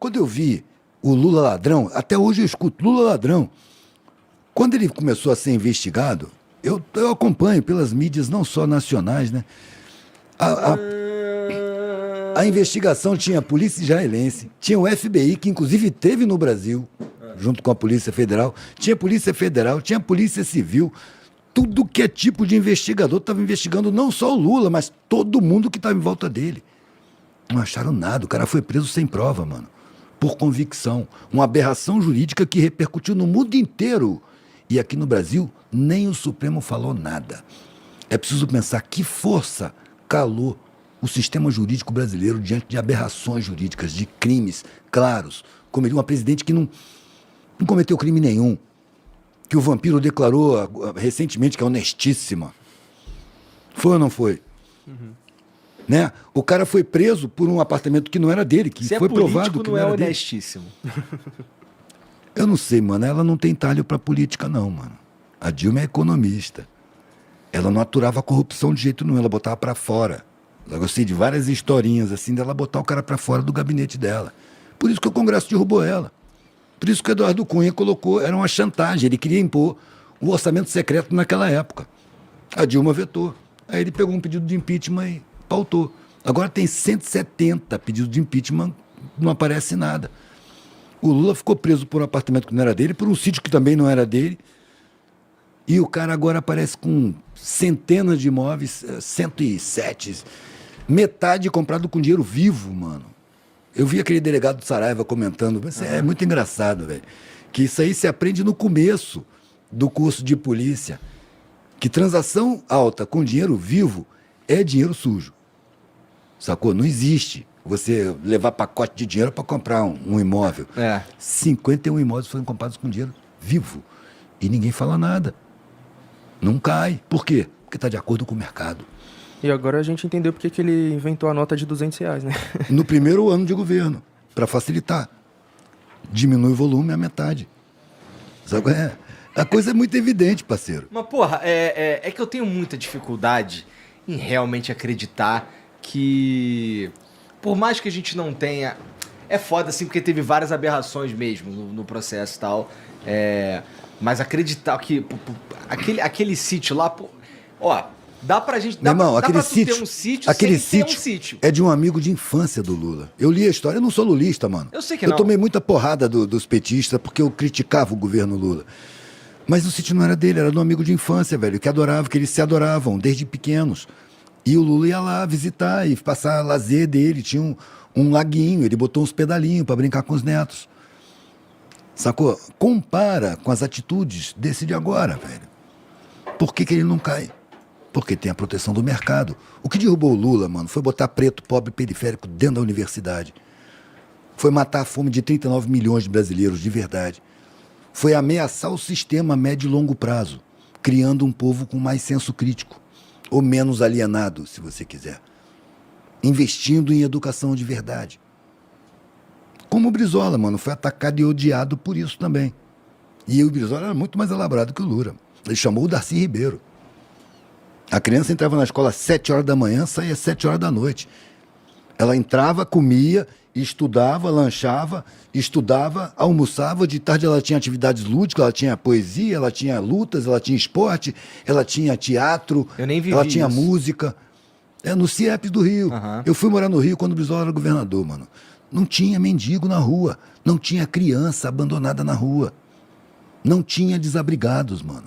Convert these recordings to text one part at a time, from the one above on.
quando eu vi o Lula ladrão, até hoje eu escuto Lula ladrão. Quando ele começou a ser investigado, eu acompanho pelas mídias, não só nacionais, né? A investigação tinha a polícia israelense, tinha o FBI, que inclusive teve no Brasil, junto com a Polícia Federal, tinha Polícia Federal, tinha Polícia Civil, tudo que é tipo de investigador estava investigando não só o Lula, mas todo mundo que estava em volta dele. Não acharam nada, o cara foi preso sem prova, mano, por convicção. Uma aberração jurídica que repercutiu no mundo inteiro. E aqui no Brasil, nem o Supremo falou nada. É preciso pensar que força calou o sistema jurídico brasileiro diante de aberrações jurídicas, de crimes claros, como uma presidente que não cometeu crime nenhum, que o vampiro declarou recentemente que é honestíssima. Foi ou não foi? Uhum. Né? O cara foi preso por um apartamento que não era dele, que Se foi é político, provado que não não é era honestíssimo. Eu não sei, mano. Ela não tem talho pra política, não, mano. A Dilma é economista. Ela não aturava a corrupção de jeito nenhum, ela botava pra fora. Eu gostei de várias historinhas assim dela botar o cara pra fora do gabinete dela. Por isso que o Congresso derrubou ela. Por isso que o Eduardo Cunha colocou, era uma chantagem. Ele queria impor o orçamento secreto naquela época. A Dilma vetou. Aí ele pegou um pedido de impeachment e pautou. Agora tem 170 pedidos de impeachment, não aparece nada. O Lula ficou preso por um apartamento que não era dele, por um sítio que também não era dele. E o cara agora aparece com centenas de imóveis, 107, metade comprado com dinheiro vivo, mano. Eu vi aquele delegado do Saraiva comentando, é muito engraçado, velho, que isso aí se aprende no começo do curso de polícia, que transação alta com dinheiro vivo é dinheiro sujo, sacou? Não existe você levar pacote de dinheiro para comprar um imóvel. 51 imóveis foram comprados com dinheiro vivo e ninguém fala nada. Não cai. Por quê? Porque está de acordo com o mercado. E agora a gente entendeu porque que ele inventou a nota de R$200, né? No primeiro ano de governo, para facilitar. Diminui o volume à metade. Sabe? A coisa é muito evidente, parceiro. Mas, porra, é que eu tenho muita dificuldade em realmente acreditar que, por mais que a gente não tenha... É foda, assim, porque teve várias aberrações mesmo no processo e tal. Mas acreditar que aquele sítio lá... Ó, dá pra gente... Dá, Meu irmão, dá pra tu ter um sítio aquele sem ter sítio um sítio. é de um amigo de infância do Lula. Eu li a história, eu não sou lulista, mano. Eu sei que não. não. Eu tomei muita porrada dos petistas porque eu criticava o governo Lula. Mas o sítio não era dele, era de um amigo de infância, velho, que adorava, que eles se adoravam desde pequenos. E o Lula ia lá visitar e passar lazer dele. Tinha um laguinho, ele botou uns pedalinhos para brincar com os netos. Sacou? Compara com as atitudes desse de agora, velho. Por que ele não cai? Porque tem a proteção do mercado. O que derrubou o Lula, mano, foi botar preto, pobre, periférico dentro da universidade. Foi matar a fome de 39 milhões de brasileiros, de verdade. Foi ameaçar o sistema a médio e longo prazo, criando um povo com mais senso crítico, ou menos alienado, se você quiser. Investindo em educação de verdade. Como o Brizola, mano, foi atacado e odiado por isso também. E o Brizola era muito mais elaborado que o Lula. Ele chamou o Darcy Ribeiro. A criança entrava na escola às 7 horas da manhã, saía às 7 horas da noite. Ela entrava, comia, estudava, lanchava, estudava, almoçava. De tarde ela tinha atividades lúdicas, ela tinha poesia, ela tinha lutas, ela tinha esporte, ela tinha teatro, Eu nem vivi ela tinha isso. música. No CIEP do Rio. Eu fui morar no Rio quando o Brizola era governador, mano. Não tinha mendigo na rua, não tinha criança abandonada na rua, não tinha desabrigados, mano.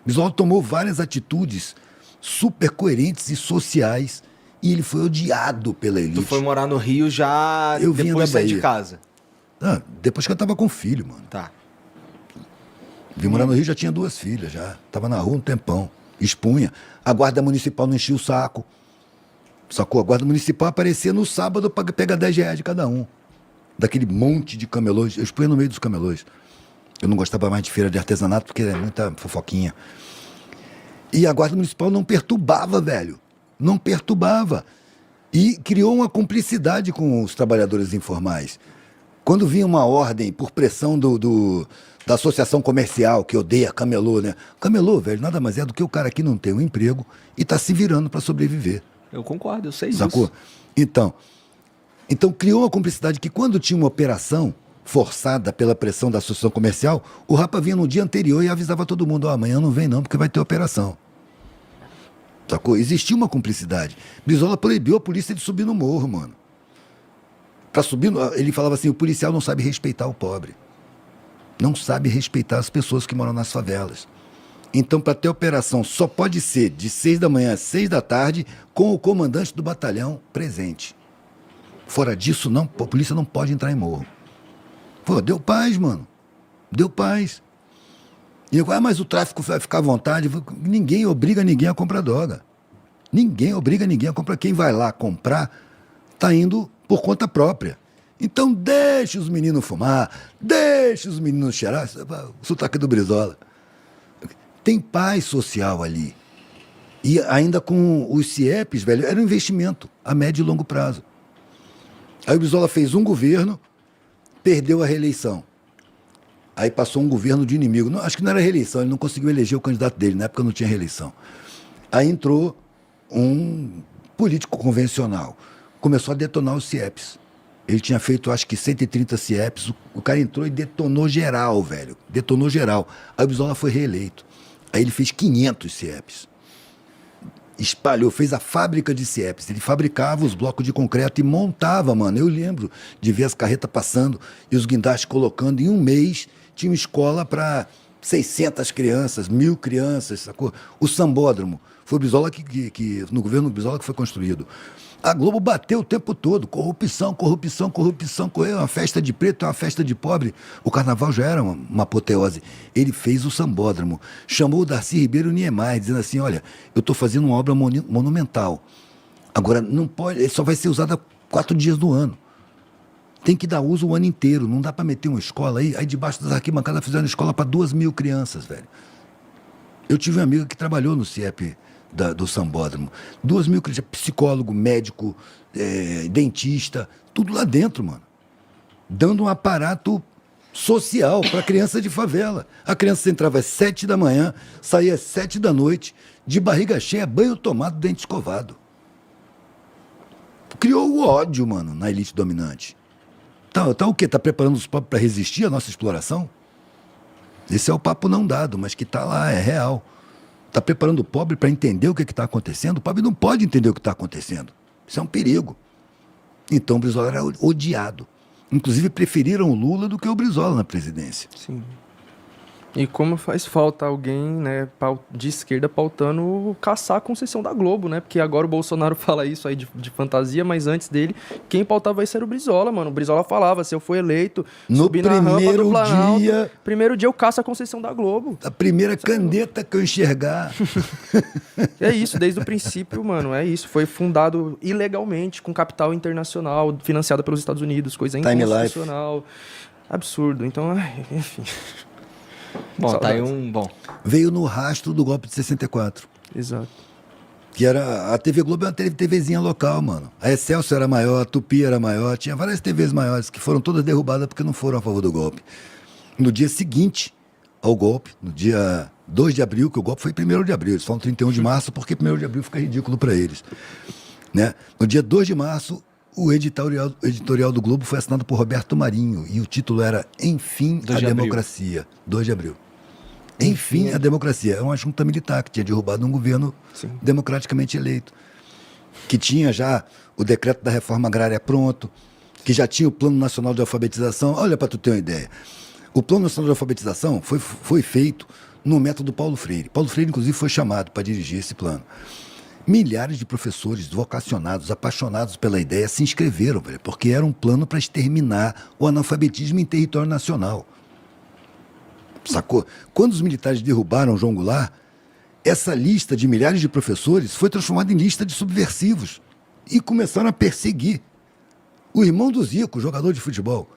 O Brizola tomou várias atitudes super coerentes e sociais e ele foi odiado pela elite. Tu foi morar no Rio já Eu vinha depois de da sair de Bahia. casa. Depois que eu tava com filho, mano. Tá. Vim morar no Rio, já tinha 2 filhas, já. Tava na rua um tempão. Expunha. A guarda municipal não enchia o saco. Sacou? A guarda municipal aparecia no sábado para pegar R$10 de cada um. Daquele monte de camelôs. Eu expunha no meio dos camelôs. Eu não gostava mais de feira de artesanato porque é muita fofoquinha. E a guarda municipal não perturbava, velho. Não perturbava. E criou uma cumplicidade com os trabalhadores informais. Quando vinha uma ordem por pressão da associação comercial, que odeia camelô, né? Camelô, velho, nada mais é do que o cara que não tem um emprego e tá se virando para sobreviver. Eu concordo, eu sei disso. Sacou? Então, Então criou uma cumplicidade que quando tinha uma operação forçada pela pressão da associação comercial, o Rapa vinha no dia anterior e avisava todo mundo, ó, amanhã não vem não, porque vai ter operação. Sacou? Existia uma cumplicidade. Brizola proibiu a polícia de subir no morro, mano. Pra subir, ele falava assim, o policial não sabe respeitar o pobre. Não sabe respeitar as pessoas que moram nas favelas. Então, para ter operação, só pode ser de 6 da manhã às 6 da tarde, com o comandante do batalhão presente. Fora disso, não, a polícia não pode entrar em morro. Pô, deu paz, mano. Deu paz. E eu, mas o tráfico vai ficar à vontade. Ninguém obriga ninguém a comprar droga. Ninguém obriga ninguém a comprar. Quem vai lá comprar, tá indo por conta própria. Então deixe os meninos fumar, deixe os meninos cheirar. O sotaque do Brizola. Tem paz social ali. E ainda com os CIEPs, velho, era um investimento a médio e longo prazo. Aí o Brizola fez um governo, perdeu a reeleição. Aí passou um governo de inimigo. Não, acho que não era reeleição, ele não conseguiu eleger o candidato dele, na época não tinha reeleição. Aí entrou um político convencional. Começou a detonar os CIEPs. Ele tinha feito, acho que 130 CIEPs. O cara entrou e detonou geral, velho. Detonou geral. Aí o Brizola foi reeleito. Aí ele fez 500 CIEPs. Espalhou, fez a fábrica de CIEPs. Ele fabricava os blocos de concreto e montava, mano. Eu lembro de ver as carretas passando e os guindastes colocando. Em um mês, tinha uma escola para 600 crianças, 1.000 crianças, sacou? O Sambódromo. Foi o Brizola no governo do Brizola que foi construído. A Globo bateu o tempo todo. Corrupção, corrupção, corrupção. É uma festa de preto, é uma festa de pobre. O carnaval já era uma apoteose. Ele fez o Sambódromo. Chamou o Darcy Ribeiro Niemeyer, dizendo assim, olha, eu estou fazendo uma obra monumental. Agora, não pode, ele só vai ser usada 4 dias do ano. Tem que dar uso o ano inteiro. Não dá para meter uma escola aí. Aí debaixo das arquibancadas fizeram escola para 2.000 crianças, velho. Eu tive uma amiga que trabalhou no CIEP do Sambódromo. 2.000 crianças, psicólogo, médico, dentista, tudo lá dentro, mano. Dando um aparato social para criança de favela. A criança entrava às 7 da manhã, saía às 7 da noite, de barriga cheia, banho tomado, dente escovado. Criou o ódio, mano, na elite dominante. Tá o quê? Tá preparando os pobres para resistir à nossa exploração? Esse é o papo não dado, mas que tá lá, é real. Está preparando o pobre para entender o que está acontecendo? O pobre não pode entender o que está acontecendo. Isso é um perigo. Então o Brizola era odiado. Inclusive preferiram o Lula do que o Brizola na presidência. Sim. E como faz falta alguém, né, de esquerda pautando caçar a concessão da Globo, né? Porque agora o Bolsonaro fala isso aí de fantasia, mas antes dele, quem pautava isso era o Brizola, mano. O Brizola falava, se eu for eleito, subir na rampa do Planalto, primeiro dia eu caço a concessão da Globo. A primeira caneta que eu enxergar. É isso, desde o princípio, mano, é isso. Foi fundado ilegalmente, com capital internacional, financiado pelos Estados Unidos, coisa inconstitucional. Absurdo. Então, enfim... Bom, saudades. tá aí Bom. Veio no rastro do golpe de 64. Exato. Que era... A TV Globo é uma TVzinha local, mano. A Excelsior era maior, a Tupi era maior, tinha várias TVs maiores que foram todas derrubadas porque não foram a favor do golpe. No dia seguinte ao golpe, no dia 2 de abril, que o golpe foi 1º de abril, eles falam 31 de março porque 1º de abril fica ridículo para eles. Né? No dia 2 de março, o editorial do Globo foi assinado por Roberto Marinho e o título era Enfim a Democracia. 2 de abril. Enfim a Democracia. É uma junta militar que tinha derrubado um governo democraticamente eleito. Que tinha já o decreto da reforma agrária pronto, que já tinha o Plano Nacional de Alfabetização. Olha para tu ter uma ideia. O Plano Nacional de Alfabetização foi feito no método Paulo Freire. Paulo Freire, inclusive, foi chamado para dirigir esse plano. Milhares de professores vocacionados, apaixonados pela ideia, se inscreveram, velho, porque era um plano para exterminar o analfabetismo em território nacional. Sacou? Quando os militares derrubaram João Goulart, essa lista de milhares de professores foi transformada em lista de subversivos e começaram a perseguir. O irmão do Zico, jogador de futebol,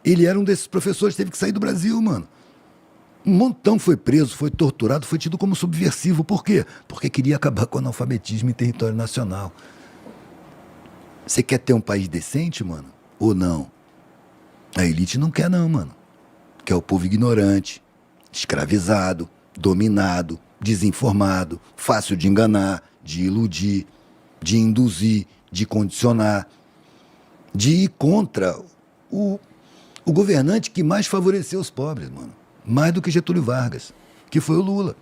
ele era um desses professores, teve que sair do Brasil, mano. Um montão foi preso, foi torturado, foi tido como subversivo. Por quê? Porque queria acabar com o analfabetismo em território nacional. Você quer ter um país decente, mano? Ou não? A elite não quer não, mano. Quer o povo ignorante, escravizado, dominado, desinformado, fácil de enganar, de iludir, de induzir, de condicionar. de ir contra o governante que mais favoreceu os pobres, mano. Mais do que Getúlio Vargas, que foi o Lula.